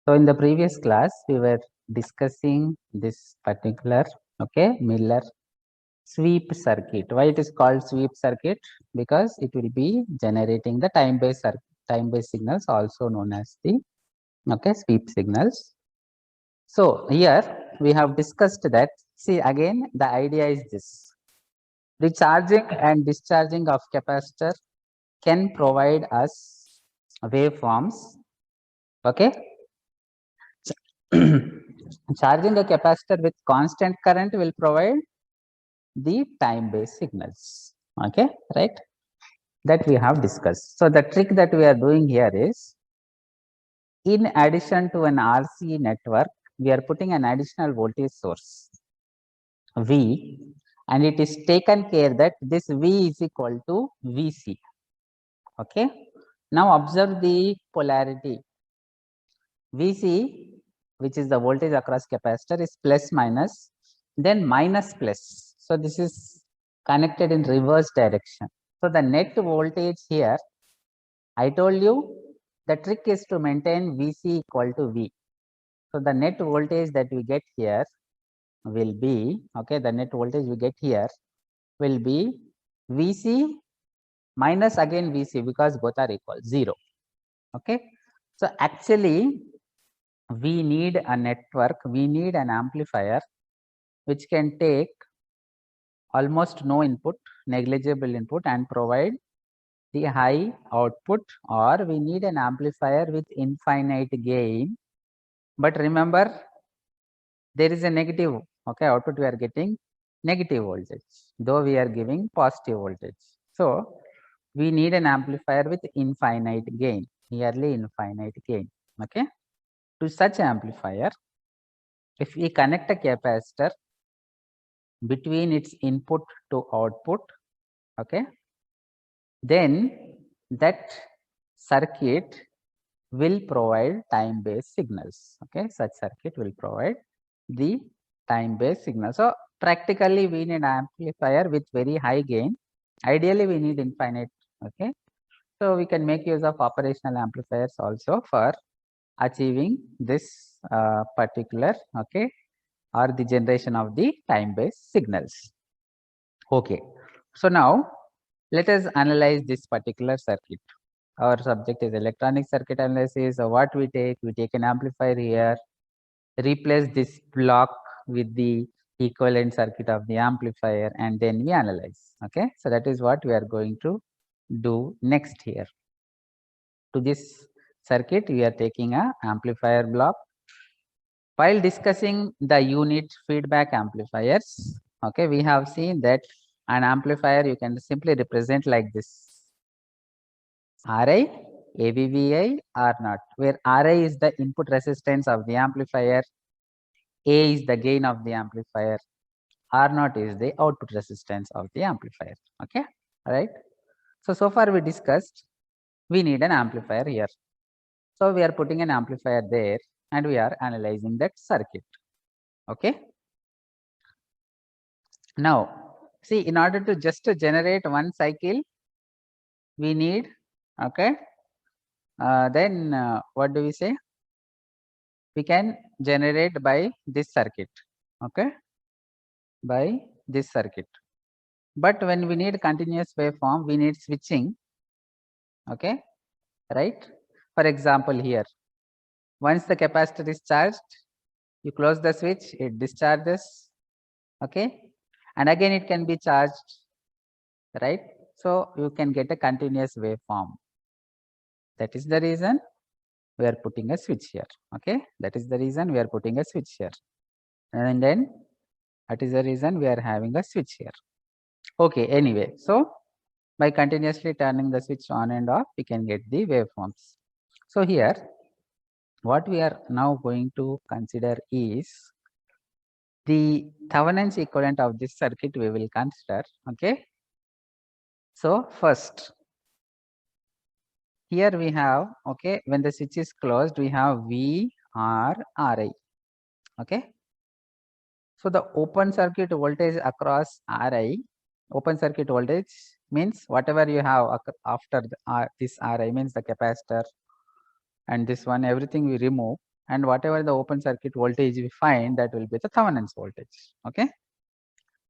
So in the previous class, we were discussing this particular, Miller sweep circuit. Why it is called sweep circuit? Because it will be generating the time-based signals, also known as the sweep signals. So here we have discussed that. See, again, the idea is this: the charging and discharging of capacitor can provide us waveforms. Okay, charging a capacitor with constant current will provide the time-based signals. Okay, right? That we have discussed. So the trick that we are doing here is, in addition to an RC network, we are putting an additional voltage source V, and it is taken care that this V is equal to Vc. Okay. Now observe the polarity. Vc, which is the voltage across capacitor, is plus minus, then minus plus. So this is connected in reverse direction. So the net voltage here, I told you the trick is to maintain Vc equal to V. So the net voltage that we get here will be, the net voltage we get here will be Vc minus again Vc, because both are equal, 0. Okay. So actually we need a network, we need an amplifier which can take almost no input, negligible input, and provide the high output, or we need an amplifier with infinite gain. But remember, there is a negative output, we are getting negative voltage, though we are giving positive voltage. So we need an amplifier with infinite gain, nearly infinite gain. Okay. To such amplifier, if we connect a capacitor between its input to output, then that circuit will provide time-based signals. Such circuit will provide the time-based signal. So practically we need amplifier with very high gain. Ideally we need infinite. So we can make use of operational amplifiers also for achieving this particular or the generation of the time-based signals. Okay. So now let us analyze this particular circuit. Our subject is electronic circuit analysis. So what we take an amplifier here, replace this block with the equivalent circuit of the amplifier, and then we analyze. Okay. So that is what we are going to do next here. To this circuit, we are taking a amplifier block. While discussing the unit feedback amplifiers, we have seen that an amplifier you can simply represent like this: Ri, AVVI, R0, where Ri is the input resistance of the amplifier, A is the gain of the amplifier, R0 is the output resistance of the amplifier. Okay, all right. So far we discussed we need an amplifier here. So we are putting an amplifier there and we are analyzing that circuit. Okay. Now, see, in order to just to generate one cycle, we need, then what do we say? We can generate by this circuit, by this circuit. But when we need continuous waveform, we need switching, right? For example, here, once the capacitor is charged, you close the switch, it discharges, and again it can be charged, right? So you can get a continuous waveform. That is the reason we are putting a switch here. That is the reason we are putting a switch here, and then that is the reason we are having a switch here. Anyway, so by continuously turning the switch on and off, we can get the waveforms. So here, what we are now going to consider is the Thevenin's equivalent of this circuit we will consider. So first, here we have, when the switch is closed, we have V, R, Ri. So the open circuit voltage across Ri, open circuit voltage means whatever you have after the, this Ri means the capacitor and this one, everything we remove, and whatever the open circuit voltage we find, that will be the Thevenin's voltage. Okay,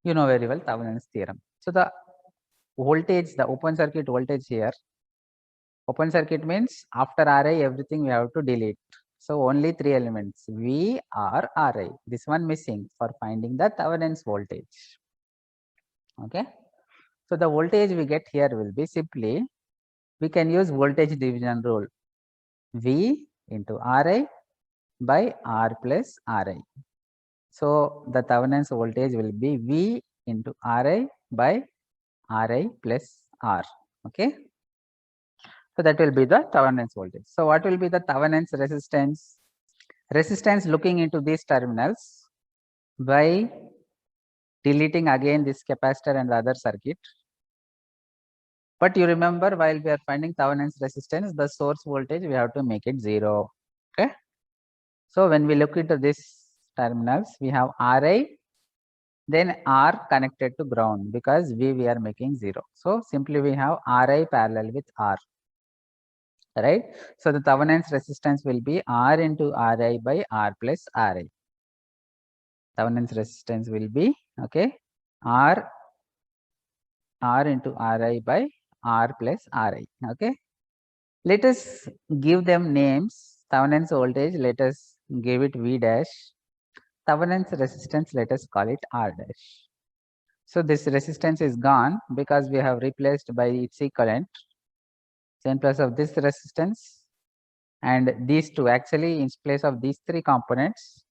you know very well Thevenin's theorem. So the voltage, the open circuit voltage here, open circuit means after Ri everything we have to delete. So only 3 elements V, R, Ri. This one missing for finding the Thevenin's voltage. Okay, so the voltage we get here will be simply, we can use voltage division rule, V into Ri by R plus Ri. So the Thevenin's voltage will be V into Ri by Ri plus R. Okay, so that will be the Thevenin's voltage. So what will be the Thevenin's resistance? Resistance looking into these terminals by deleting again this capacitor and the other circuit. But you remember, while we are finding Thevenin's resistance, the source voltage we have to make it 0. Okay, so when we look into these terminals, we have Ri, then R connected to ground, because V we are making 0. So simply we have Ri parallel with R, right? So the Thevenin's resistance will be R into Ri by R plus Ri. Thevenin's resistance will be, okay, R into Ri by R plus Ri. Okay, let us give them names. Thevenin's voltage, let us give it V dash. Thevenin's resistance, let us call it R dash. So this resistance is gone because we have replaced by its equivalent. So in place of this resistance and these two, actually in place of these 3 components,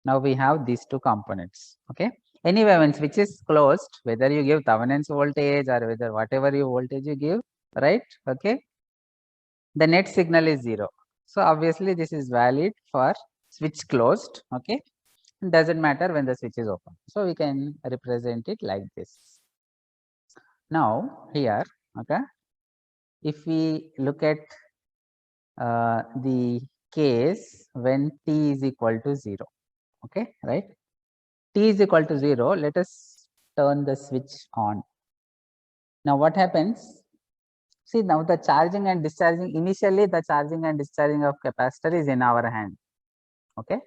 now we have these 2 components. Okay, anyway, when switch is closed, whether you give Thevenin's voltage or whether whatever you voltage you give, right? Okay, the net signal is 0. So obviously this is valid for switch closed. Okay, it doesn't matter when the switch is open. So we can represent it like this. Now here, okay, if we look at the case when t is equal to 0, okay, right? T is equal to 0, let us turn the switch on. Now what happens? See, now the charging and discharging, initially the charging and discharging of capacitor is in our hand. Okay,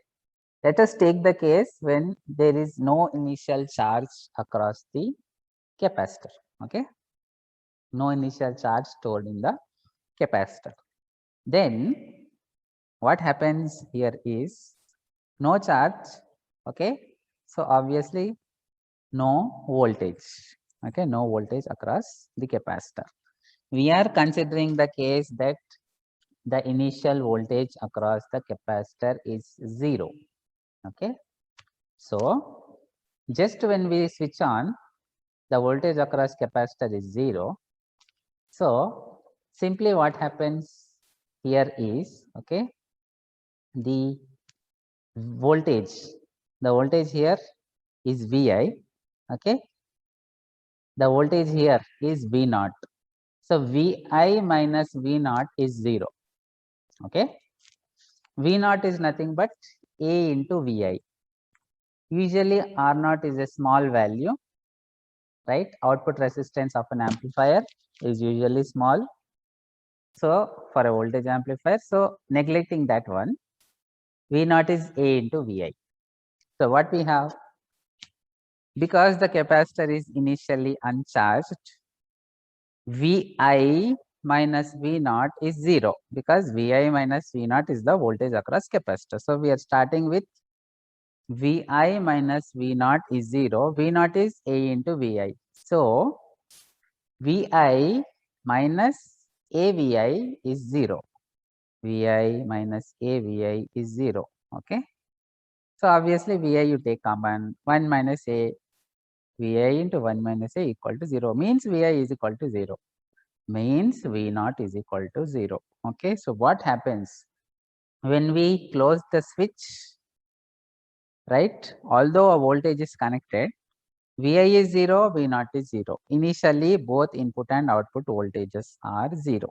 let us take the case when there is no initial charge across the capacitor. Okay, no initial charge stored in the capacitor. Then what happens here is no charge. Okay, so obviously no voltage. Okay, no voltage across the capacitor. We are considering the case that the initial voltage across the capacitor is 0. Okay, so just when we switch on, the voltage across capacitor is 0. So simply what happens here is, okay, the voltage here is Vi. Okay, the voltage here is V naught. So Vi minus V naught is 0. Okay, V naught is nothing but A into Vi. Usually R naught is a small value, right? Output resistance of an amplifier is usually small. So for a voltage amplifier, so neglecting that one, V naught is A into Vi. So what we have, because the capacitor is initially uncharged, Vi minus V naught is 0, because Vi minus V naught is the voltage across capacitor. So we are starting with Vi minus V naught is 0. V naught is A into Vi. So Vi minus AVI is 0. Vi minus AVI is 0. Okay. So obviously Vi you take common, 1 minus A, Vi into 1 minus A equal to 0, means Vi is equal to 0, means V naught is equal to 0. Okay. So what happens when we close the switch, right? Although a voltage is connected, Vi is 0, V naught is 0. Initially, both input and output voltages are 0.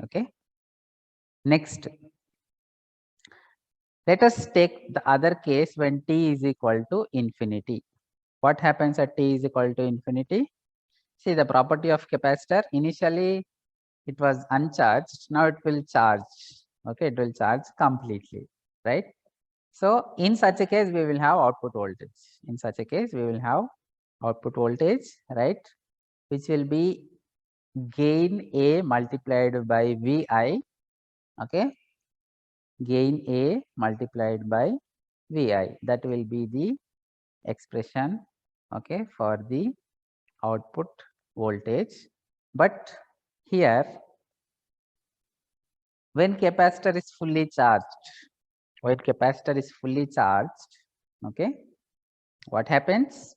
Okay. Next, let us take the other case when t is equal to infinity. What happens at t is equal to infinity? See, the property of capacitor, initially it was uncharged, now it will charge. Okay, it will charge completely. right? So in such a case, we will have output voltage. In such a case, we will have output voltage, right, which will be gain A multiplied by Vi, okay, gain A multiplied by Vi. That will be the expression, okay, for the output voltage. But here, when capacitor is fully charged, okay, what happens?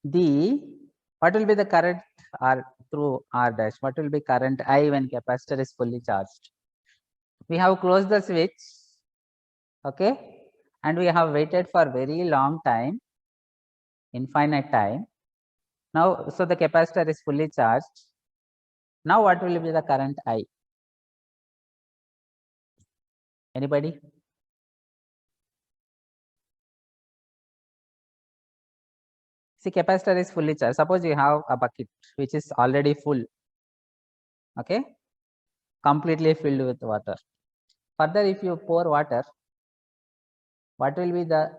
What will be the current R through R dash? What will be current I when capacitor is fully charged? We have closed the switch, okay, and we have waited for very long time, infinite time. Now, so the capacitor is fully charged. Now, what will be the current I? Anybody? See, capacitor is fully charged. Suppose you have a bucket which is already full, okay, completely filled with water. Further, if you pour water, what will be the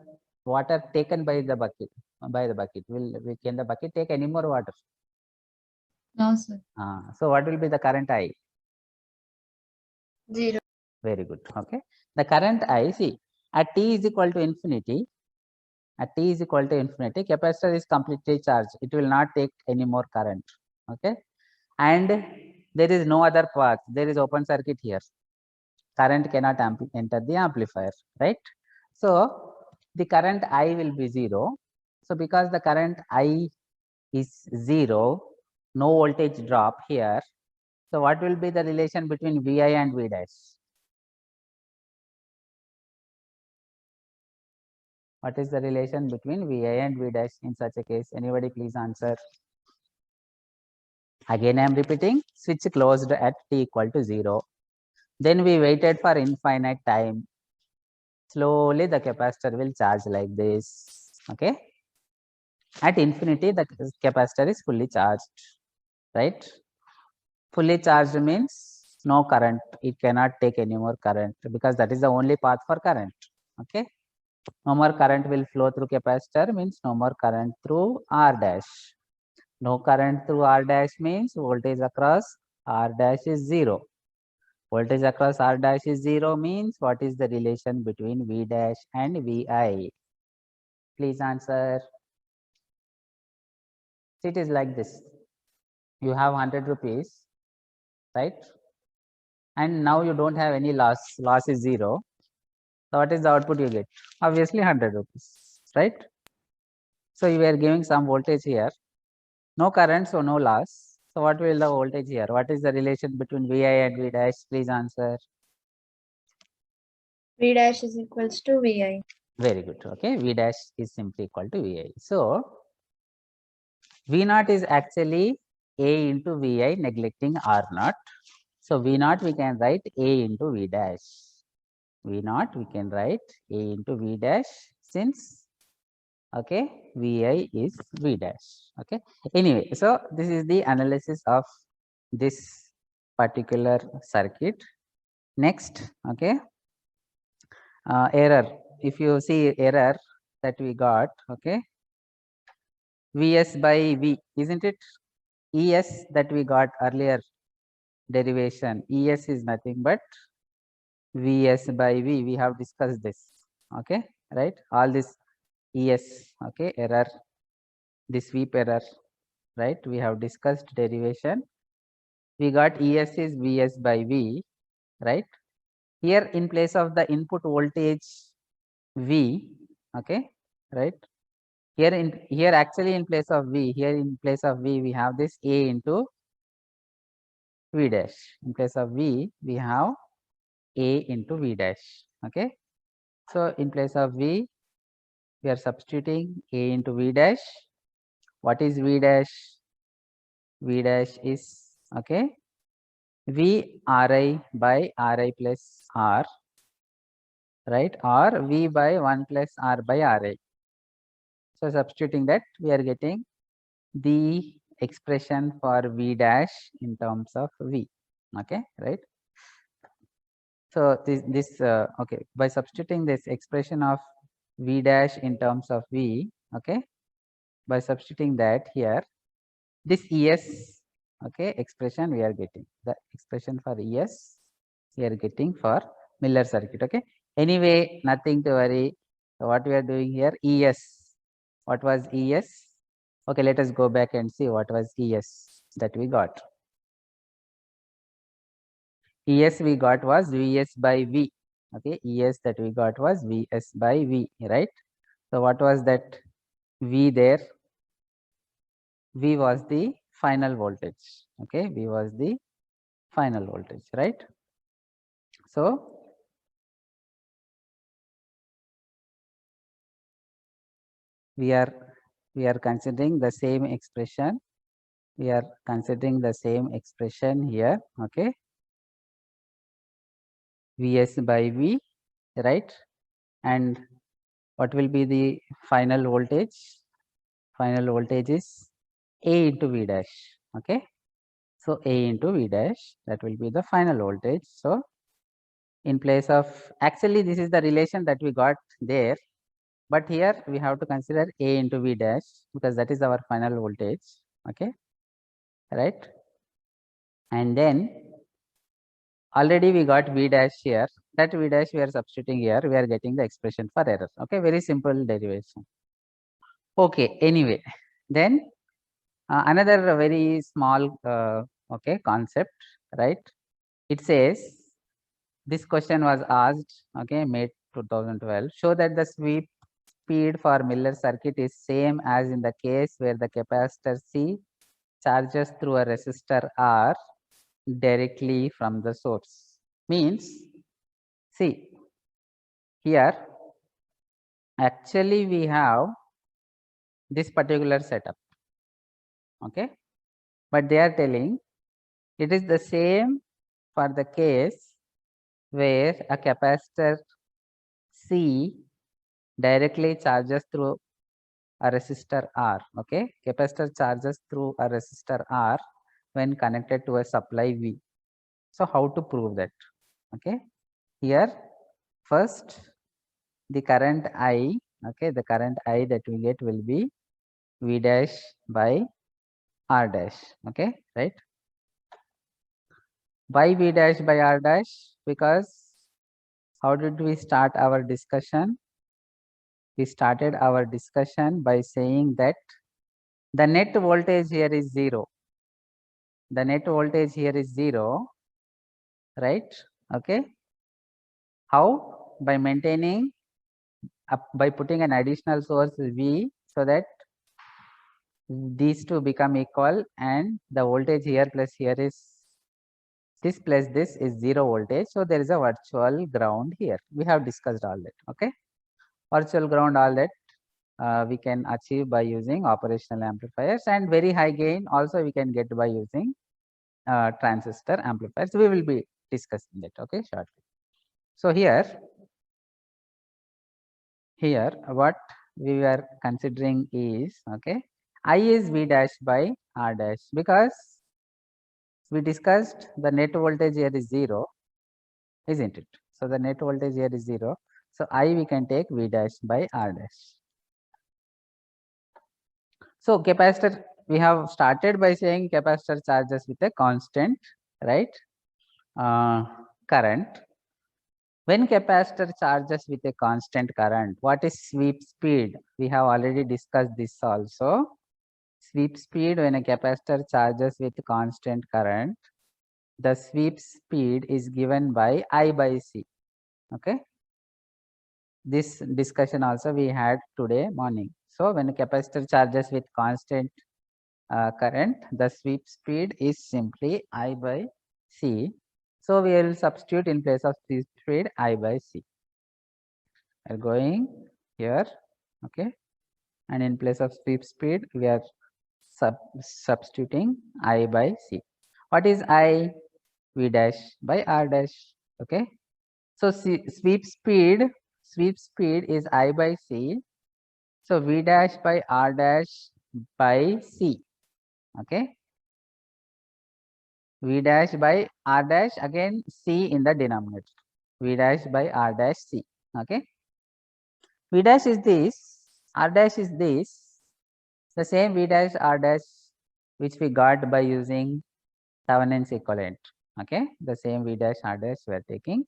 water taken by the bucket? Can the bucket take any more water? No, sir. So what will be the current I? 0. Very good. Okay. The current I, see, at t is equal to infinity, capacitor is completely charged. It will not take any more current. Okay. And there is no other path. There is open circuit here. Current cannot enter the amplifier, right? So the current I will be 0. So because the current I is 0, no voltage drop here. So what will be the relation between Vi and V dash? What is the relation between Vi and V dash in such a case? Anybody please answer. Again, I am repeating, switch closed at t equal to 0. Then we waited for infinite time. Slowly the capacitor will charge like this. Okay. At infinity, the capacitor is fully charged, right? Fully charged means no current. It cannot take any more current because that is the only path for current. Okay. No more current will flow through capacitor means no more current through R dash. No current through R dash means voltage across R dash is 0. Voltage across R dash is 0 means what is the relation between V dash and Vi? Please answer. It is like this. You have 100 rupees, right? And now you don't have any loss. Loss is 0. So what is the output you get? Obviously 100 rupees, right? So you are giving some voltage here. No current, so no loss. So what will the voltage here? What is the relation between Vi and V dash? Please answer. V dash is equals to Vi. Very good. Okay. V dash is simply equal to Vi. So V naught is actually A into Vi neglecting R naught. So V naught we can write A into V dash. V naught we can write A into V dash since, okay, Vi is V dash. Okay. Anyway, so this is the analysis of this particular circuit. Next, okay, error. If you see error that we got, okay, Vs by V, isn't it? Es that we got earlier derivation, Es is nothing but Vs by V. We have discussed this, okay, right? All this Es, okay, error, this sweep error, right? We have discussed derivation. We got Es is Vs by V, right? Here in place of the input voltage V, okay, right? Here actually in place of V, we have this A into V dash. In place of V, we have A into V dash. Okay. So in place of V, we are substituting A into V dash. What is V dash? V dash is, okay, V Ri by Ri plus R, right? Or V by 1 plus R by Ri. So substituting that, we are getting the expression for V dash in terms of V. Okay, right? So this okay, by substituting this expression of v dash in terms of v, okay, by substituting that here, this es, okay, expression we are getting, the expression for es we are getting for Miller circuit. Okay, anyway, nothing to worry. So what we are doing here, es, what was es? Okay, let us go back and see what was es that we got. Es we got was vs by v. Okay, es that we got was vs by v, right? So what was that v there? V was the final voltage. Okay, V was the final voltage, right? So we are considering the same expression. We are considering the same expression here. Okay, Vs by V, right? And what will be the final voltage? Final voltage is A into V dash. Okay, so A into V dash, that will be the final voltage. So in place of, actually this is the relation that we got there, but here we have to consider A into V dash because that is our final voltage. Okay, right? And then already we got V dash here, that V dash we are substituting here, we are getting the expression for error. Okay, very simple derivation. Okay, anyway, then another very small okay concept, right? It says this question was asked, okay, May 2012. Show that the sweep speed for Miller circuit is same as in the case where the capacitor C charges through a resistor R directly from the source. Means, see, here actually we have this particular setup, okay, but they are telling it is the same for the case where a capacitor C directly charges through a resistor R. Okay, capacitor charges through a resistor R when connected to a supply V. So how to prove that? Okay, here first the current I, okay, the current I that we get will be V dash by R dash. Okay, right? Why V dash by R dash? Because how did we start our discussion? We started our discussion by saying that the net voltage here is 0. The net voltage here is 0, right? Okay. How? By maintaining, by putting an additional source V so that these two become equal and the voltage here plus here is this plus this is 0 voltage. So there is a virtual ground here. We have discussed all that. Okay. Virtual ground, all that we can achieve by using operational amplifiers, and very high gain also we can get by using transistor amplifiers. We will be discussing that, okay, shortly. So here what we were considering is, okay, I is V dash by R dash, because we discussed the net voltage here is 0, isn't it? So the net voltage here is 0. So I we can take V dash by R dash. So capacitor, we have started by saying capacitor charges with a constant, right, current. When capacitor charges with a constant current, what is sweep speed? We have already discussed this also. Sweep speed when a capacitor charges with constant current, the sweep speed is given by I by C. Okay. This discussion also we had today morning. So when a capacitor charges with constant current, the sweep speed is simply I by C. So we will substitute in place of sweep speed I by C. We are going here, okay, and in place of sweep speed we are substituting I by C. What is I? V dash by R dash. Okay, so sweep speed is I by C. So V dash by R dash by C. Okay, V dash by R dash, again C in the denominator. V dash by R dash C. Okay. V dash is this, R dash is this, the same V dash R dash which we got by using Thevenin's equivalent. Okay, the same V dash R dash we are taking.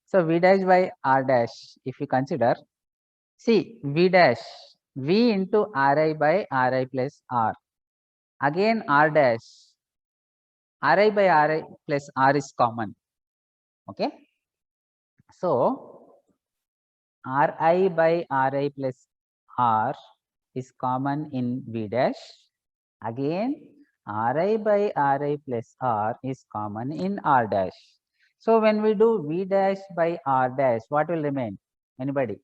So V dash by R dash, if you consider, see V dash, V into Ri by Ri plus R. Again R dash, Ri by Ri plus R is common. Okay. So Ri by Ri plus R is common in V dash. Again Ri by Ri plus R is common in R dash. So when we do V dash by R dash, what will remain? Anybody?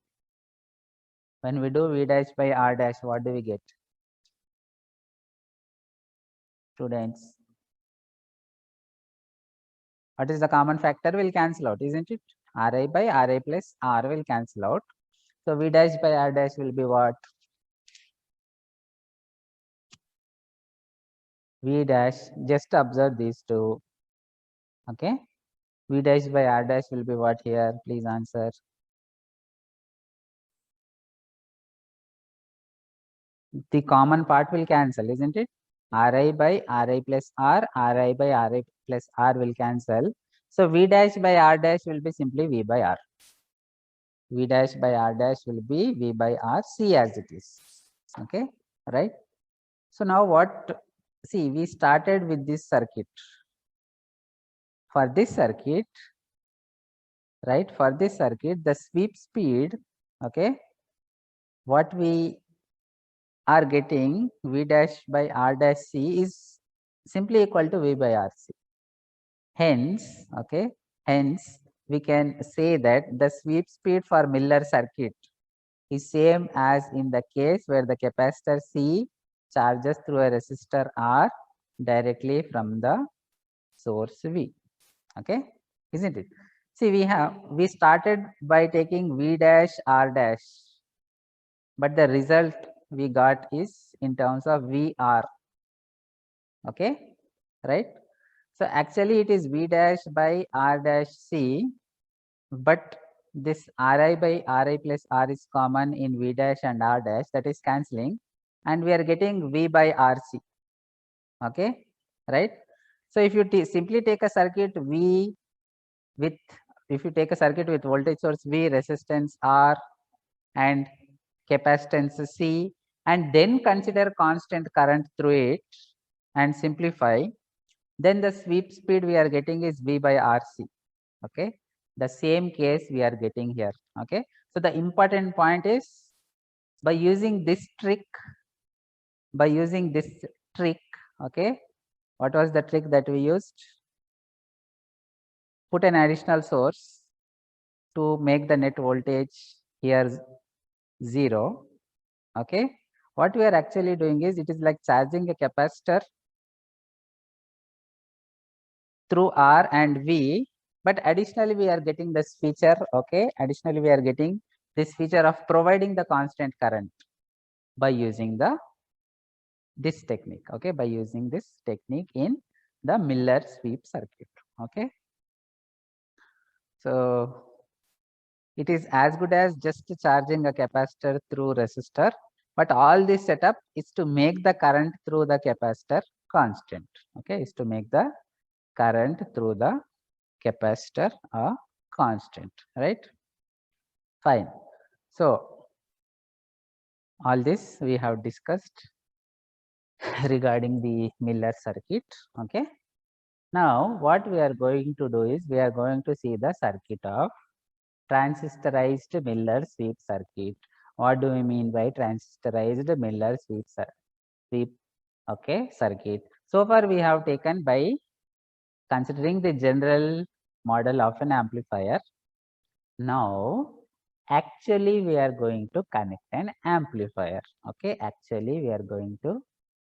When we do V dash by R dash, what do we get? Students, what is the common factor? Will cancel out, isn't it? Ri by Ri plus R will cancel out. So V dash by R dash will be what? V dash, just observe these two. Okay. V dash by R dash will be what here? Please answer. The common part will cancel, isn't it? Ri by Ri plus R, Ri by Ri plus R will cancel. So V dash by R dash will be simply V by R. V dash by R dash will be V by R, C as it is. Okay, right? So now what? See, we started with this circuit. For this circuit, right? For this circuit, the sweep speed, okay, what we are getting V dash by R dash C is simply equal to V by RC. Hence, okay, hence we can say that the sweep speed for Miller circuit is same as in the case where the capacitor C charges through a resistor R directly from the source V. Okay, isn't it? See, we started by taking V dash R dash, but the result we got is in terms of VR. Okay, right? So actually it is V dash by R dash C, but this Ri by Ri plus R is common in V dash and R dash, that is cancelling, and we are getting V by RC. Okay, right? So if you simply take a circuit V with, if you take a circuit with voltage source V, resistance R and capacitance C, and then consider constant current through it and simplify, then the sweep speed we are getting is V by RC. Okay, the same case we are getting here. Okay, so the important point is, by using this trick, okay, what was the trick that we used? Put an additional source to make the net voltage here 0. Okay, what we are actually doing is, it is like charging a capacitor through R and V, but additionally we are getting this feature. Okay, additionally we are getting this feature of providing the constant current by using this technique. Okay, by using this technique in the Miller sweep circuit. Okay, so it is as good as just charging a capacitor through resistor, but all this setup is to make the current through the capacitor constant. Okay, is to make the current through the capacitor a constant, right? Fine. So all this we have discussed regarding the Miller circuit. Okay, now what we are going to do is, we are going to see the circuit of transistorized Miller sweep circuit. What do we mean by transistorized Miller sweep okay, circuit? So far we have taken by considering the general model of an amplifier. Now actually we are going to connect an amplifier. Okay, actually we are going to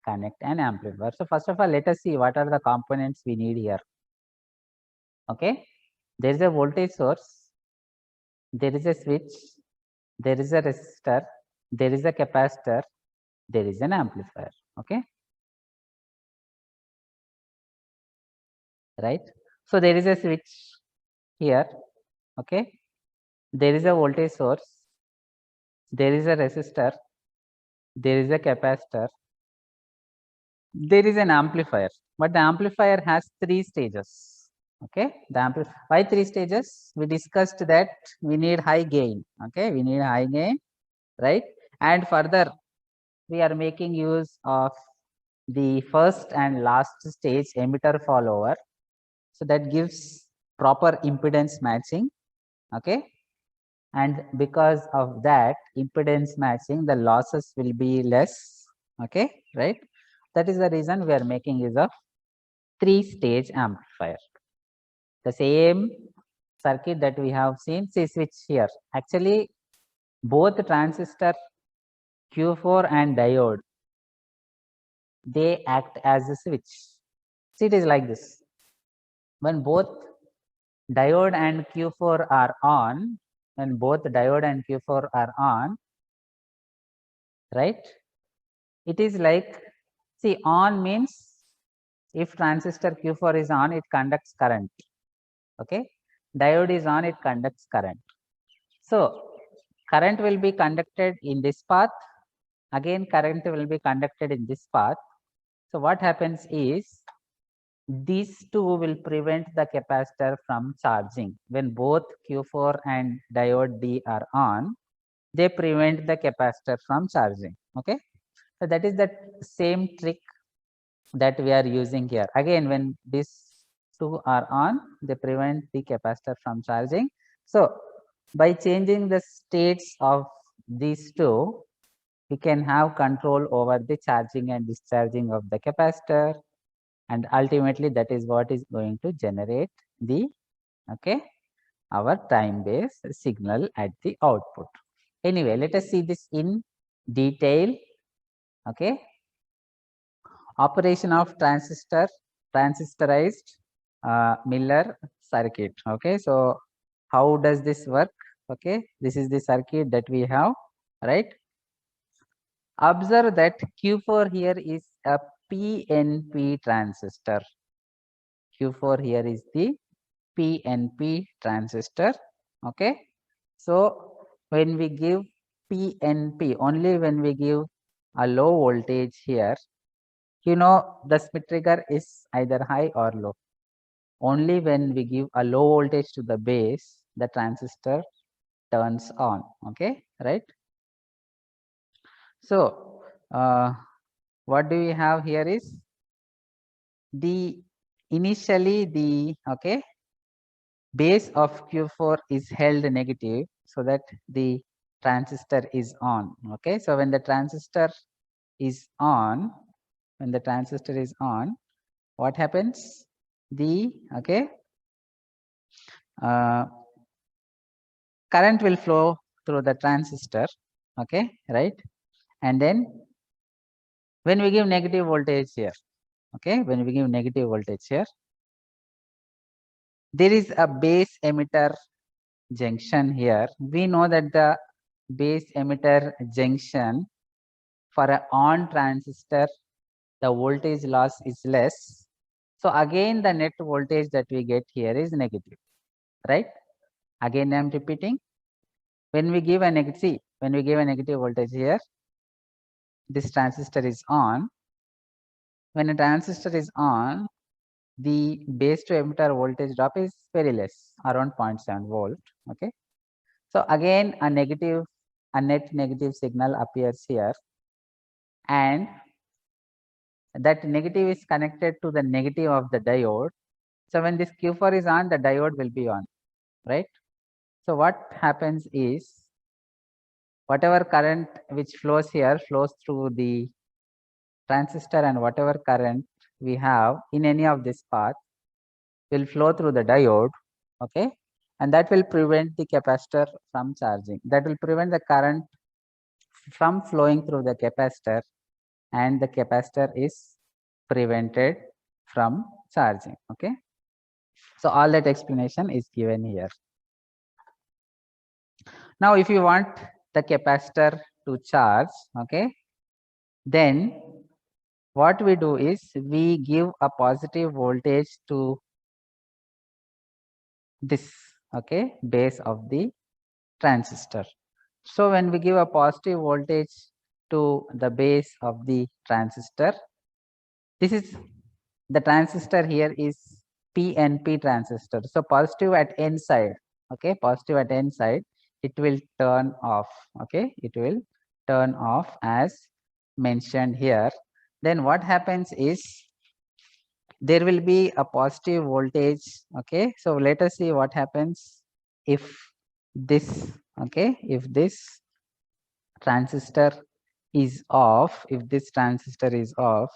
connect an amplifier. So first of all, let us see what are the components we need here. Okay, there is a voltage source, there is a switch, there is a resistor, there is a capacitor, there is an amplifier. Okay, right? So there is a switch here, Okay, there is a voltage source, there is a resistor, there is a capacitor, there is an amplifier, but the amplifier has 3 stages. Okay, why 3 stages? We discussed that we need high gain. Okay, we need high gain, right? And further, we are making use of the first and last stage emitter follower, so that gives proper impedance matching. Okay, and because of that impedance matching, the losses will be less. Okay, right? That is the reason we are making use of 3-stage amplifier. The same circuit that we have seen, see switch here. Actually, both transistor Q4 and diode, they act as a switch. See, it is like this. When both diode and Q4 are on, when both diode and Q4 are on, right? It is like, see, on means if transistor Q4 is on, it conducts current. Okay, diode is on, it conducts current. So current will be conducted in this path, again current will be conducted in this path. So what happens is, these two will prevent the capacitor from charging. When both Q4 and diode D are on, they prevent the capacitor from charging. Okay, so that is the same trick that we are using here. Again, when these two are on, they prevent the capacitor from charging. So by changing the states of these two, we can have control over the charging and discharging of the capacitor, and ultimately that is what is going to generate the, okay, our time based signal at the output. Anyway, let us see this in detail. Okay, operation of transistorized Miller circuit. Okay, so how does this work? Okay, this is the circuit that we have, right? Observe that Q4 here is a PNP transistor. Q4 here is the PNP transistor. Okay, so when we give PNP, only when we give a low voltage here, you know, the Smith trigger is either high or low. Only when we give a low voltage to the base, the transistor turns on. Okay, right? So what do we have here is the initially the, okay, base of Q4 is held negative, so that the transistor is on. Okay, so when the transistor is on, what happens? The, okay, current will flow through the transistor. Okay, right? And then when we give negative voltage here, okay, when we give negative voltage here, there is a base emitter junction here. We know that the base emitter junction for an on transistor, the voltage loss is less. So again, the net voltage that we get here is negative, right? Again, I am repeating. When we give a negative, see, when we give a negative voltage here, this transistor is on. When a transistor is on, the base to emitter voltage drop is very less, around 0.7 volt. Okay, so again a net negative signal appears here, and that negative is connected to the negative of the diode. So when this Q4 is on, the diode will be on, right? So what happens is, whatever current which flows here flows through the transistor, and whatever current we have in any of this path will flow through the diode. Okay, and that will prevent the capacitor from charging. That will prevent the current from flowing through the capacitor, and the capacitor is prevented from charging. Okay, so all that explanation is given here. Now if you want the capacitor to charge, okay, then what we do is we give a positive voltage to this okay, base of the transistor. So when we give a positive voltage to the base of the transistor, this is the transistor here is PNP transistor. So positive at N side, okay, positive at N side, it will turn off, okay, it will turn off as mentioned here. Then what happens is there will be a positive voltage, okay. So let us see what happens if this, okay, if this transistor is off, if this transistor is off,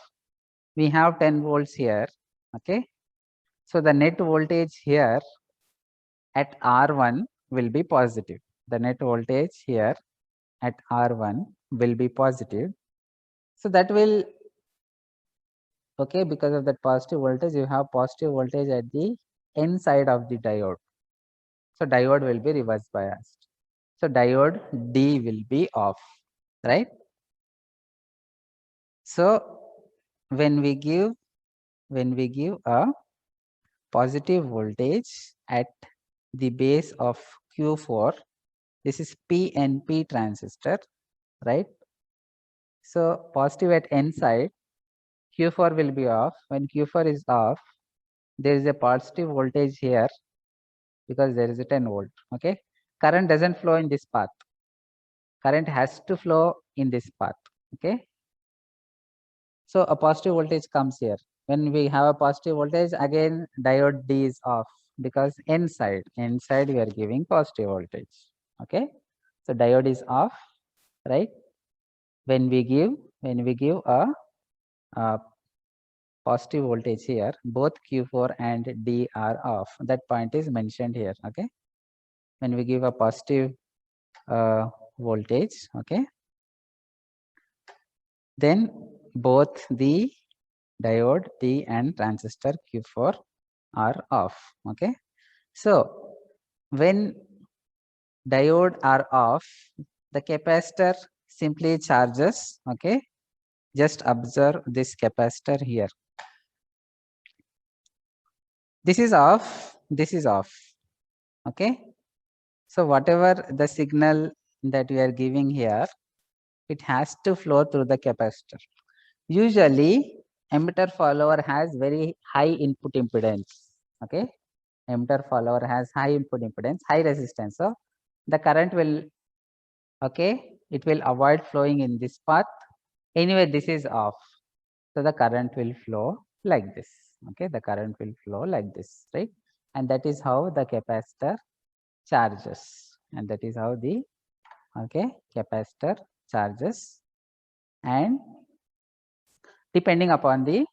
we have 10 volts here, okay. So the net voltage here at R1 will be positive. The net voltage here at R1 will be positive. So that will, okay, because of that positive voltage, you have positive voltage at the N side of the diode. So diode will be reverse biased. So diode D will be off, right? So when we give a positive voltage at the base of Q4, this is PNP transistor, right? So positive at N side, Q4 will be off. When Q4 is off, there is a positive voltage here because there is a 10 volt, okay? Current doesn't flow in this path. Current has to flow in this path, okay? So a positive voltage comes here. When we have a positive voltage, again diode D is off because N side we are giving positive voltage, okay? So diode is off, right? When we give a positive voltage here, both Q4 and D are off. That point is mentioned here, okay? When we give a positive voltage, okay, then both the diode D and transistor Q4 are off, okay? So when diode are off, the capacitor simply charges, okay? Just observe this capacitor here. This is off, okay? So whatever the signal that we are giving here, it has to flow through the capacitor. Usually emitter follower has very high input impedance, okay? Emitter follower has high input impedance, high resistance. So the current will, okay, it will avoid flowing in this path. Anyway, this is off. So the current will flow like this, okay? The current will flow like this, right? And that is how the capacitor charges. And that is how the, okay, capacitor charges. And depending upon the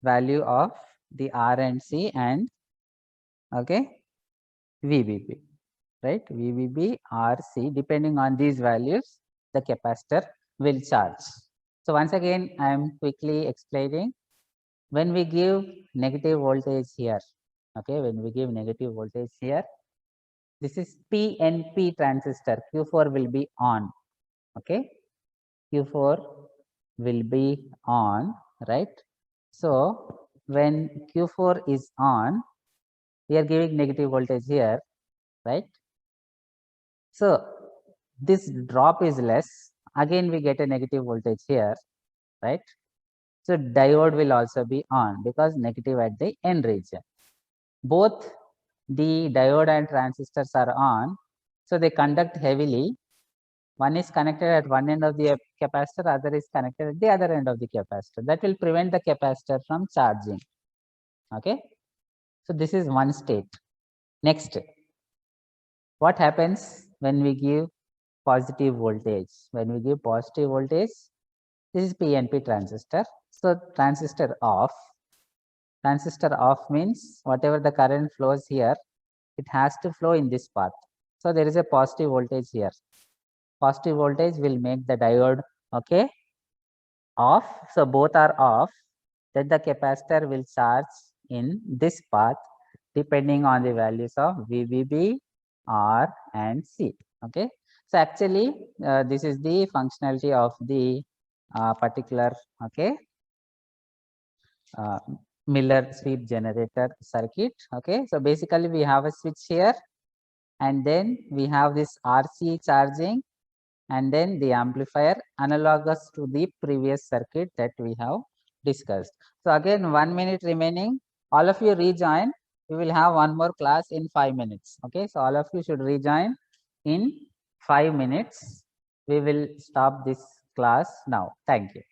value of the R and C and, okay, VBB, right? VBB, R, C, depending on these values, the capacitor will charge. So once again, I am quickly explaining. When we give negative voltage here, okay, when we give negative voltage here, this is PNP transistor, Q4 will be on, okay, Q4 will be on, right? So when Q4 is on, we are giving negative voltage here, right? So this drop is less, again we get a negative voltage here, right? So diode will also be on because negative at the N region. Both the diode and transistors are on, so they conduct heavily. One is connected at one end of the capacitor, other is connected at the other end of the capacitor. That will prevent the capacitor from charging, okay? So this is one state. Next, what happens when we give positive voltage? When we give positive voltage, this is PNP transistor. So transistor off. Transistor off means whatever the current flows here, it has to flow in this path. So there is a positive voltage here. Positive voltage will make the diode, okay, off. So both are off. Then the capacitor will charge in this path depending on the values of VBB, R, and C. Okay. So actually, this is the functionality of the particular, okay, Miller sweep generator circuit. Okay. So basically, we have a switch here. and then we have this RC charging, and then the amplifier analogous to the previous circuit that we have discussed. So again 1 minute remaining, all of you rejoin. We will have one more class in 5 minutes. Okay, so all of you should rejoin in 5 minutes. We will stop this class now. Thank you.